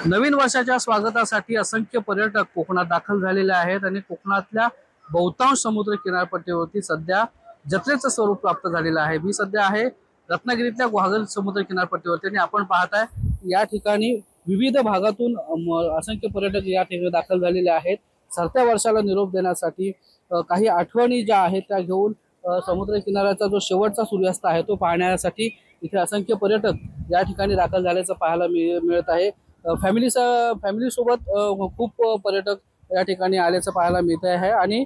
नवीन वर्षाच्या स्वागतासाठी असंख्य पर्यटक कोकणात दाखल झालेले आहेत आणि कोकणातल्या बहुतांश समुद्र किनारपट्टीवरती सध्या जत्रेचं स्वरूप प्राप्त झालेलं आहे। मी सध्या आहे रत्नागिरीतल्या गुहागर समुद्र किनारपट्टीवरती आणि आपण पाहताय या ठिकाणी विविध भागातून असंख्य पर्यटक या ठिकाणी दाखल झालेले आहेत। सरत्या वर्षाला निरोप देण्यासाठी काही आठवणी ज्या आहेत त्या घेऊन समुद्र किनाऱ्याचा जो शेवटचा सूर्यास्त आहे तो पाहण्यासाठी इथे असंख्य पर्यटक या ठिकाणी दाखल झाल्याचं पाहायला मिळत आहे। फॅमिली सोबत खूप पर्यटक या ठिकाणी आल्याचं पाहायला मिळत आहे आणि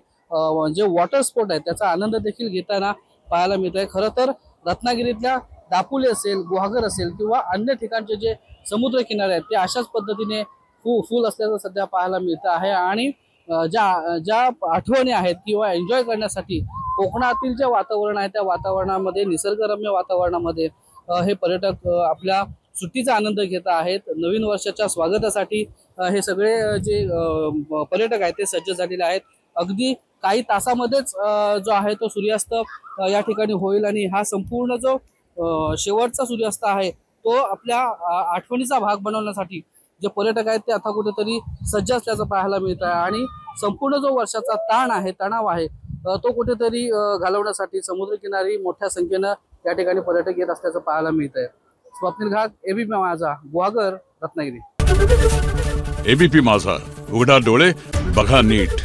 जे वॉटर स्पोर्ट आहे त्याचा आनंद देखील घेताना पाहायला मिळत आहे। खरं तर रत्नागिरीतल्या दापोली असेल, गुहागर असेल किंवा अन्य ठिकाणचे जे समुद्र किनारे आहेत ते अशाच पद्धतीने फुल असल्याचं सध्या पाहायला मिळत आहे आणि ज्या आठवणी आहेत किंवा एन्जॉय करण्यासाठी कोकणातील जे वातावरण आहे त्या वातावरणामध्ये, निसर्गरम्य वातावरणामध्ये हे पर्यटक आपल्या सुट्टीचा आनंद घेत आहेत। नवीन वर्षाच्या स्वागतासाठी हे सगळे जे पर्यटक आहेत ते सज्ज झालेले आहेत। अगदी काही तासामध्येच जो आहे तो सूर्यास्त या ठिकाणी होईल आणि हा संपूर्ण जो शेवटचा सूर्यास्त आहे तो आपल्या आठवणीचा भाग बनवण्यासाठी जे पर्यटक आहेत ते आता कुठेतरी सज्ज असल्याचं पाहायला मिळत आहे आणि संपूर्ण जो वर्षाचा तणाव आहे तो कुठेतरी घालवण्यासाठी समुद्रकिनारी मोठ्या संख्येनं या ठिकाणी पर्यटक येत असल्याचं पाहायला मिळत आहे। स्वप्नील घाग, एबीपी माझा, गुहागर, रत्नागिरी। एबीपी माझा, उघडा डोळे बघा नीट।